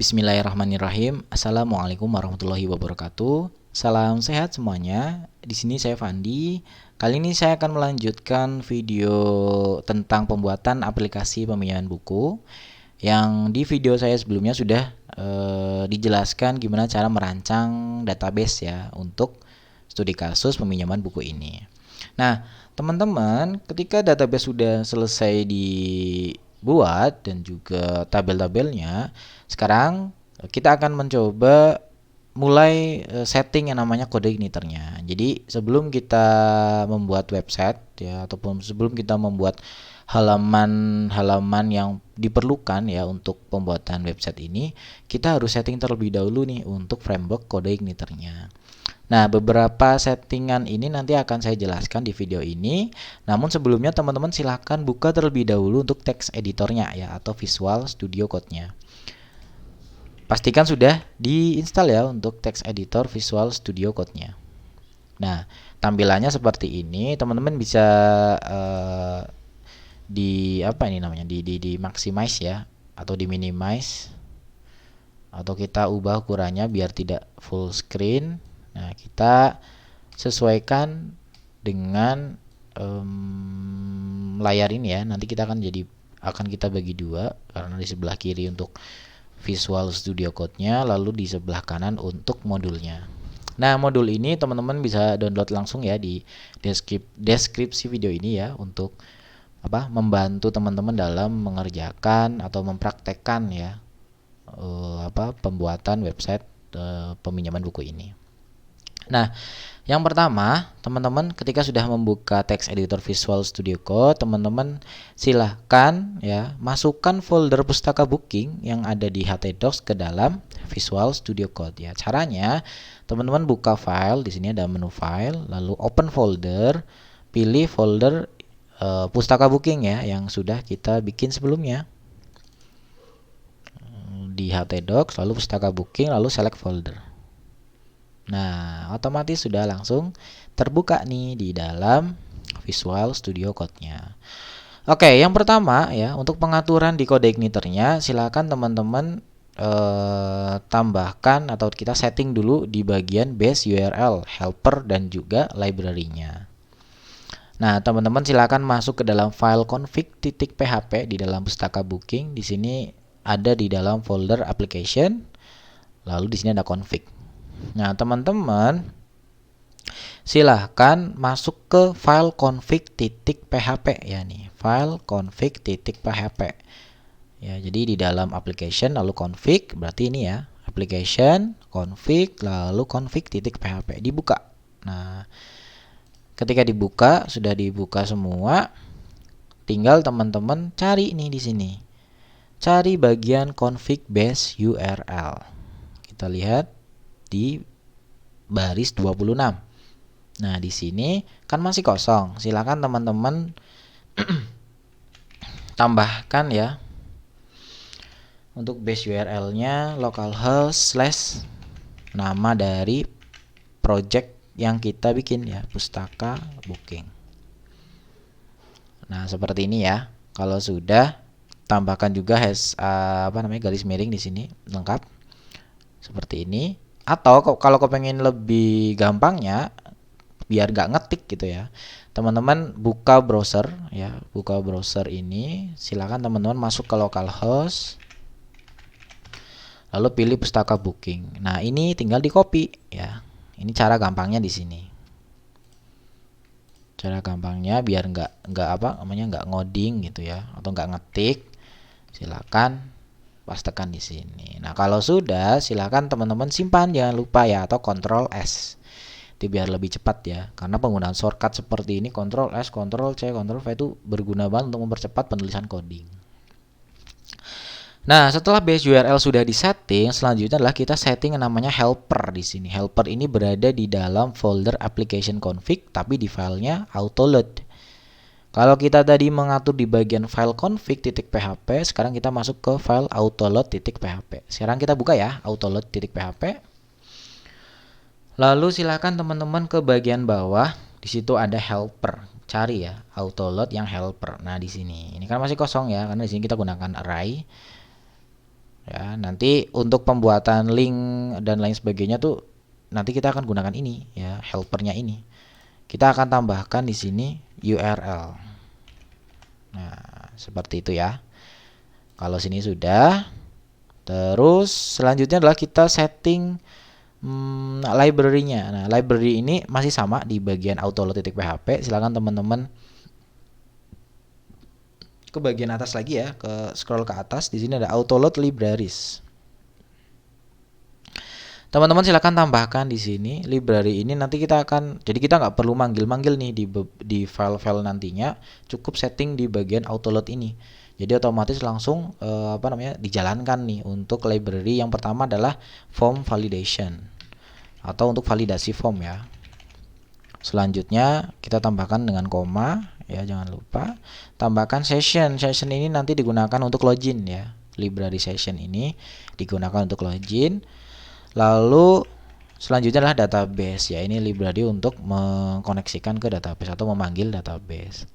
Bismillahirrahmanirrahim. Assalamualaikum warahmatullahi wabarakatuh. Salam sehat semuanya. Di sini saya Fandi. Kali ini saya akan melanjutkan video tentang pembuatan aplikasi peminjaman buku. Yang di video saya sebelumnya sudah dijelaskan gimana cara merancang database ya untuk studi kasus peminjaman buku ini. Nah, teman-teman, ketika database sudah selesai dibuat dan juga tabel-tabelnya, sekarang kita akan mencoba mulai setting yang namanya kode igniternya. Jadi sebelum kita membuat website ya, ataupun sebelum kita membuat halaman-halaman yang diperlukan ya untuk pembuatan website ini, kita harus setting terlebih dahulu nih untuk framework kode igniternya. Nah, beberapa settingan ini nanti akan saya jelaskan di video ini. Namun sebelumnya teman-teman silahkan buka terlebih dahulu untuk text editornya ya, atau Visual Studio Code-nya. Pastikan sudah diinstal ya untuk text editor Visual Studio Code-nya. Nah, tampilannya seperti ini. Teman-teman bisa di maximize ya, atau di minimize, atau kita ubah ukurannya biar tidak full screen. Nah, kita sesuaikan dengan layar ini ya. Nanti kita akan kita bagi dua, karena di sebelah kiri untuk Visual Studio Code-nya, lalu di sebelah kanan untuk modulnya. Nah, modul ini teman-teman bisa download langsung ya di deskripsi video ini ya, untuk membantu teman-teman dalam mengerjakan atau mempraktekkan ya pembuatan website peminjaman buku ini. Nah, yang pertama, teman-teman ketika sudah membuka text editor Visual Studio Code, teman-teman silahkan ya masukkan folder pustaka booking yang ada di htdocs ke dalam Visual Studio Code ya. Caranya, teman-teman buka file, di sini ada menu file, lalu open folder, pilih folder pustaka booking ya yang sudah kita bikin sebelumnya di htdocs, lalu pustaka booking, lalu select folder. Nah, otomatis sudah langsung terbuka nih di dalam Visual Studio Code-nya. Oke, yang pertama ya, untuk pengaturan di kode igniternya, silakan teman-teman tambahkan atau kita setting dulu di bagian base URL, helper, dan juga library-nya. Nah, teman-teman silakan masuk ke dalam file config.php di dalam pustaka booking. Di sini ada di dalam folder application, lalu di sini ada config. Nah, teman-teman silahkan masuk ke file config.php ya nih, file config.php ya. Jadi di dalam application lalu config, berarti ini ya, application config lalu config.php dibuka. Nah, ketika dibuka, sudah dibuka semua, tinggal teman-teman cari nih di sini, cari bagian config base URL. Kita lihat di baris 26. Nah, di sini kan masih kosong. Silakan teman-teman tambahkan ya. Untuk base URL-nya localhost / nama dari project yang kita bikin ya, pustaka booking. Nah, seperti ini ya. Kalau sudah, tambahkan juga garis miring di sini lengkap. Seperti ini. Atau kalau kepengen lebih gampangnya, biar nggak ngetik gitu ya, teman-teman buka browser ya, buka browser ini, silakan teman-teman masuk ke localhost, lalu pilih pustaka booking. Nah, ini tinggal di copy ya. Ini cara gampangnya di sini. Cara gampangnya biar nggak ngoding gitu ya, atau nggak ngetik, silakan pastekan di sini. Nah, kalau sudah, silakan teman-teman simpan, jangan lupa ya, atau Ctrl S. Itu biar lebih cepat ya. Karena penggunaan shortcut seperti ini, Ctrl S, Ctrl C, Ctrl V, itu berguna banget untuk mempercepat penulisan coding. Nah, setelah base URL sudah disetting, selanjutnya adalah kita setting yang namanya helper di sini. Helper ini berada di dalam folder application config, tapi di filenya autoload. Kalau kita tadi mengatur di bagian file config.php, sekarang kita masuk ke file autoload.php. Sekarang kita buka ya, autoload.php. Lalu silakan teman-teman ke bagian bawah, di situ ada helper. Cari ya, autoload yang helper. Nah, di sini. Ini kan masih kosong ya, karena di sini kita gunakan array. Ya, nanti untuk pembuatan link dan lain sebagainya tuh nanti kita akan gunakan ini ya, helpernya ini. Kita akan tambahkan di sini URL. Nah, seperti itu ya. Kalau sini sudah. Terus selanjutnya adalah kita setting library-nya. Nah, library ini masih sama di bagian autoload.php. Silakan teman-teman ke bagian atas lagi ya, ke scroll ke atas. Di sini ada autoload libraries. Teman-teman silakan tambahkan di sini library ini. Nanti kita akan, jadi kita nggak perlu manggil-manggil nih di file-file nantinya, cukup setting di bagian autoload ini. Jadi otomatis langsung dijalankan nih untuk library. Yang pertama adalah form validation atau untuk validasi form ya. Selanjutnya kita tambahkan dengan koma ya, jangan lupa tambahkan session. Session ini nanti digunakan untuk login ya. Library session ini digunakan untuk login. Lalu selanjutnya adalah database ya. Ini library untuk mengkoneksikan ke database atau memanggil database.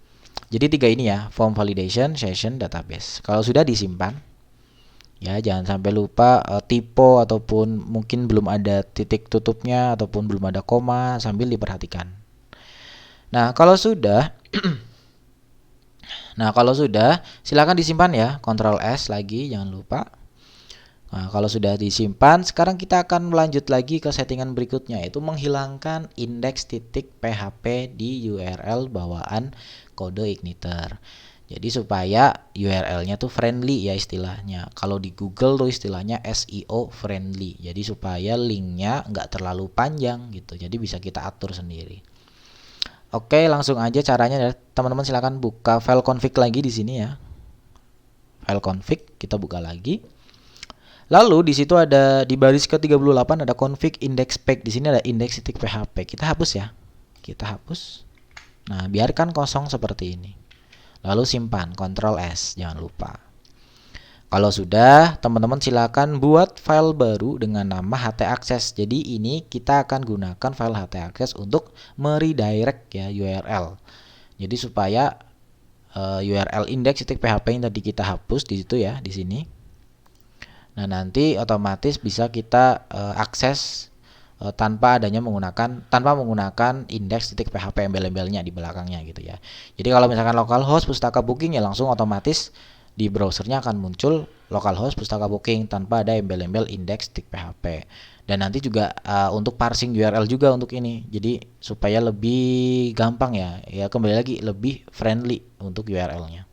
Jadi 3 ini ya, form validation, session, database. Kalau sudah disimpan ya, jangan sampai lupa typo ataupun mungkin belum ada titik tutupnya ataupun belum ada koma, sambil diperhatikan. Nah, kalau sudah silakan disimpan ya, Ctrl S lagi, jangan lupa. Nah, kalau sudah disimpan, sekarang kita akan melanjut lagi ke settingan berikutnya, yaitu menghilangkan index.php di URL bawaan kode igniter. Jadi supaya URL-nya tuh friendly ya istilahnya. Kalau di Google tuh istilahnya SEO friendly. Jadi supaya linknya nggak terlalu panjang gitu. Jadi bisa kita atur sendiri. Oke, langsung aja caranya adalah teman-teman silakan buka file config lagi di sini ya. File config kita buka lagi. Lalu di situ ada di baris ke-38 ada config index spec. Di sini ada index.php. Kita hapus ya. Kita hapus. Nah, biarkan kosong seperti ini. Lalu simpan, Ctrl S, jangan lupa. Kalau sudah, teman-teman silakan buat file baru dengan nama htaccess. Jadi ini kita akan gunakan file htaccess untuk meredirect ya URL. Jadi supaya URL index.php yang tadi kita hapus di situ ya, di sini. Nah, nanti otomatis bisa kita akses tanpa menggunakan index.php embel-embelnya di belakangnya gitu ya. Jadi kalau misalkan localhost pustaka booking ya langsung otomatis di browsernya akan muncul localhost pustaka booking tanpa ada embel-embel index.php. Dan nanti juga untuk parsing URL juga untuk ini. Jadi supaya lebih gampang ya. Ya kembali lagi lebih friendly untuk URL-nya.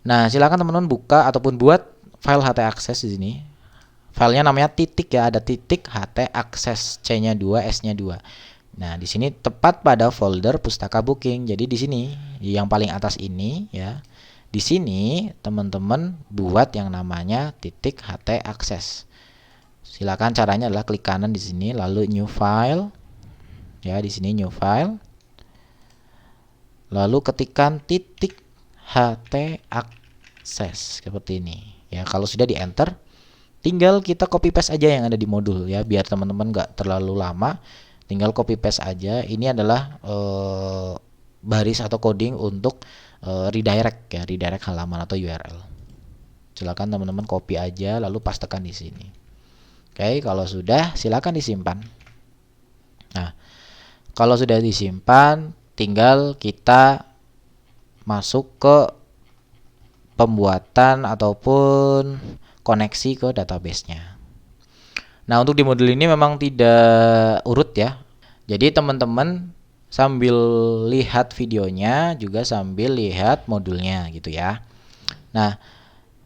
Nah, silakan teman-teman buka ataupun buat file htaccess di sini. Filenya namanya titik ya, ada titik htaccess, C-nya 2, S-nya 2. Nah, di sini tepat pada folder pustaka booking. Jadi di sini yang paling atas ini ya. Di sini teman-teman buat yang namanya titik htaccess. Silakan caranya adalah klik kanan di sini lalu new file. Ya, di sini new file. Lalu ketikkan titik htaccess seperti ini. Ya, kalau sudah di enter, tinggal kita copy paste aja yang ada di modul ya, biar teman-teman nggak terlalu lama. Tinggal copy paste aja. Ini adalah baris atau coding untuk redirect ya, redirect halaman atau URL. Silakan teman-teman copy aja lalu pastekan di sini. Oke, kalau sudah silakan disimpan. Nah, kalau sudah disimpan, tinggal kita masuk ke pembuatan ataupun koneksi ke database-nya. Nah, untuk di modul ini memang tidak urut ya. Jadi teman-teman sambil lihat videonya juga sambil lihat modulnya gitu ya. Nah,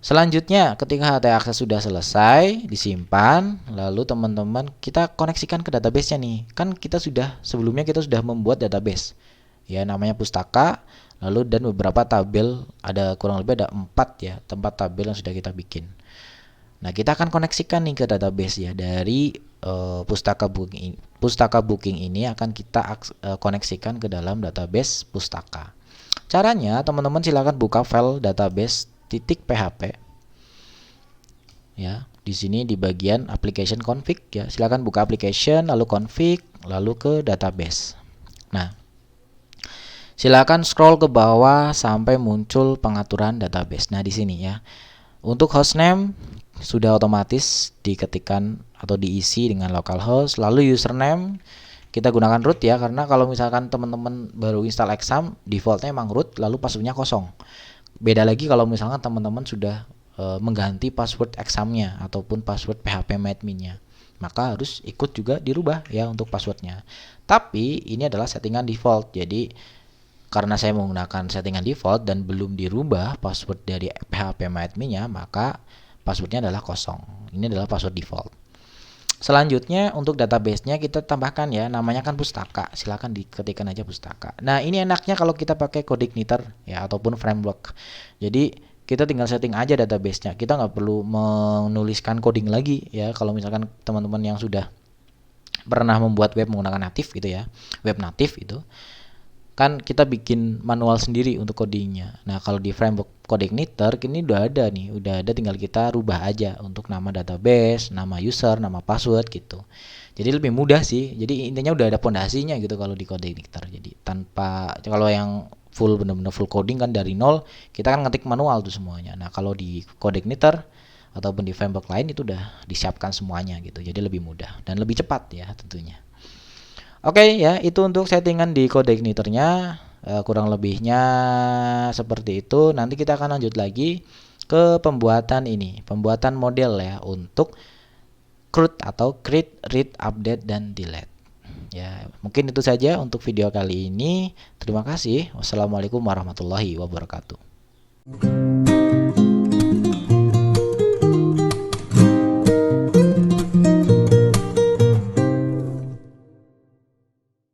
selanjutnya ketika htaccess sudah selesai disimpan, lalu teman-teman kita koneksikan ke database-nya nih. Kan sebelumnya kita sudah membuat database. Ya, namanya pustaka, lalu dan beberapa tabel, ada kurang lebih ada 4 ya, tempat tabel yang sudah kita bikin. Nah, kita akan koneksikan nih ke database ya, dari pustaka booking ini akan kita koneksikan ke dalam database pustaka. Caranya teman-teman silakan buka file database.php. Ya, di sini di bagian application config ya, silakan buka application lalu config lalu ke database. Nah, silakan scroll ke bawah sampai muncul pengaturan database. Nah, di sini ya. Untuk hostname sudah otomatis diketikkan atau diisi dengan localhost. Lalu username kita gunakan root ya, karena kalau misalkan teman-teman baru install Exam, defaultnya emang root, lalu passwordnya kosong. Beda lagi kalau misalkan teman-teman sudah mengganti password Examnya ataupun password phpMyAdmin-nya, maka harus ikut juga dirubah ya untuk passwordnya. Tapi ini adalah settingan default, jadi karena saya menggunakan settingan default dan belum dirubah password dari phpMyAdmin-nya, maka passwordnya adalah kosong. Ini adalah password default. Selanjutnya untuk database-nya kita tambahkan ya, namanya kan pustaka. Silakan diketikkan aja pustaka. Nah, ini enaknya kalau kita pakai CodeIgniter ya ataupun framework. Jadi kita tinggal setting aja database-nya. Kita nggak perlu menuliskan coding lagi ya. Kalau misalkan teman-teman yang sudah pernah membuat web menggunakan native gitu ya, web native itu kan kita bikin manual sendiri untuk codingnya. Nah, kalau di framework CodeIgniter ini udah ada nih, tinggal kita rubah aja untuk nama database, nama user, nama password gitu. Jadi lebih mudah sih. Jadi intinya udah ada pondasinya gitu kalau di CodeIgniter. Jadi tanpa, kalau yang full bener-bener full coding kan dari nol, kita kan ngetik manual tuh semuanya. Nah, kalau di CodeIgniter ataupun di framework lain itu udah disiapkan semuanya gitu. Jadi lebih mudah dan lebih cepat ya tentunya. Oke ya, itu untuk settingan di CodeIgniter-nya. Kurang lebihnya seperti itu. Nanti kita akan lanjut lagi ke pembuatan ini, pembuatan model ya untuk CRUD atau create, read, update, dan delete. Ya, mungkin itu saja untuk video kali ini. Terima kasih. Wassalamualaikum warahmatullahi wabarakatuh.